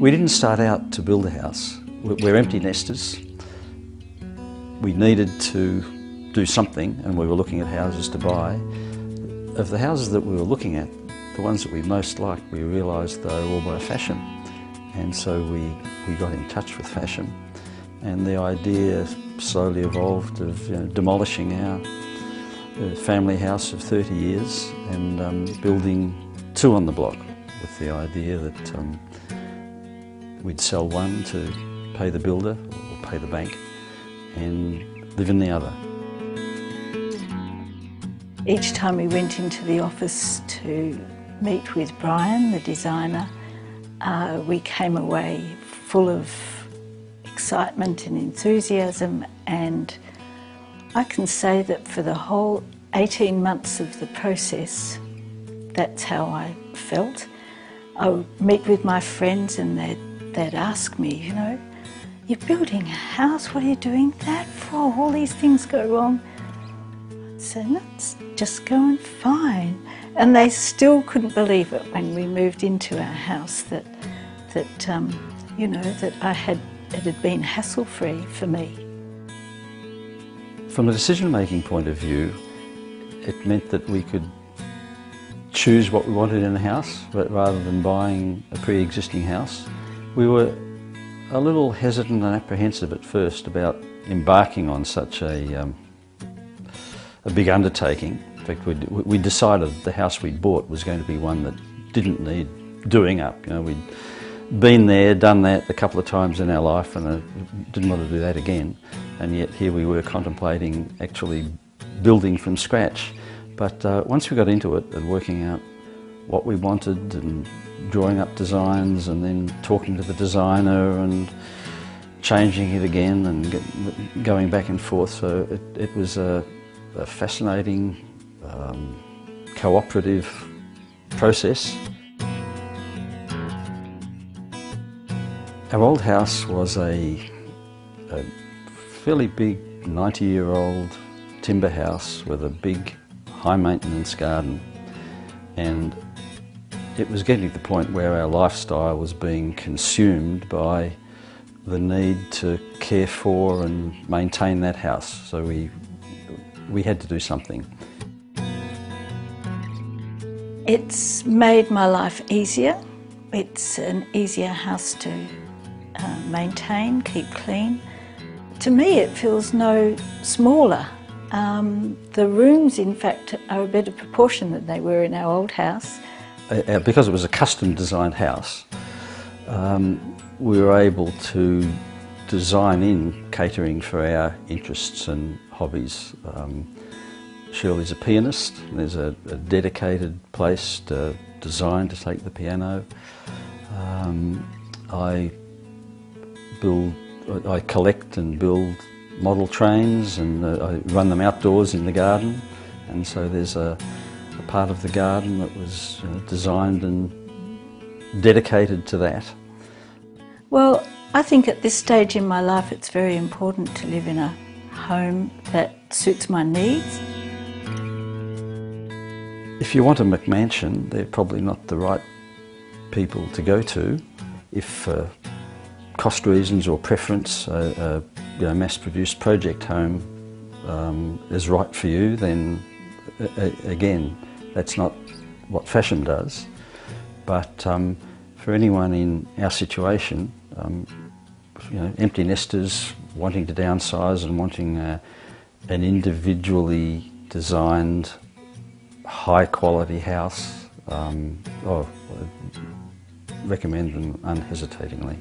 We didn't start out to build a house. We're empty nesters. We needed to do something, and we were looking at houses to buy. Of the houses that we were looking at, the ones that we most liked, we realised they were all by Fasham. And so we got in touch with Fasham, and the idea slowly evolved of demolishing our family house of 30 years and building two on the block, with the idea that we'd sell one to pay the builder or pay the bank and live in the other. Each time we went into the office to meet with Brian, the designer, we came away full of excitement and enthusiasm, and I can say that for the whole 18 months of the process, that's how I felt. I would meet with my friends and they'd ask me, you're building a house, what are you doing that for? All these things go wrong. I'd say, no, it's just going fine. And they still couldn't believe it when we moved into our house that it had been hassle-free for me. From a decision-making point of view, it meant that we could choose what we wanted in a house, but rather than buying a pre-existing house. We were a little hesitant and apprehensive at first about embarking on such a big undertaking. In fact, we decided the house we bought was going to be one that didn't need doing up. We'd been there, done that a couple of times in our life, and didn't want to do that again. And yet here we were contemplating actually building from scratch. But once we got into it and working out what we wanted and drawing up designs and then talking to the designer and changing it again and going back and forth, so it was a fascinating, cooperative process. Our old house was a fairly big 90-year-old timber house with a big high-maintenance garden, and it was getting to the point where our lifestyle was being consumed by the need to care for and maintain that house, so we had to do something. It's made my life easier. It's an easier house to maintain, keep clean. To me it feels no smaller. The rooms, in fact, are a better proportion than they were in our old house. Because it was a custom designed house, we were able to design in catering for our interests and hobbies. Shirley's a pianist, and there's a dedicated place designed to take the piano. I collect and build model trains, and I run them outdoors in the garden, and so there's a part of the garden that was designed and dedicated to that. Well, I think at this stage in my life it's very important to live in a home that suits my needs. If you want a McMansion, they're probably not the right people to go to. If for cost reasons or preference, a mass-produced project home is right for you, then again, that's not what Fasham does. But for anyone in our situation, empty nesters wanting to downsize and wanting an individually designed, high-quality house, I recommend them unhesitatingly.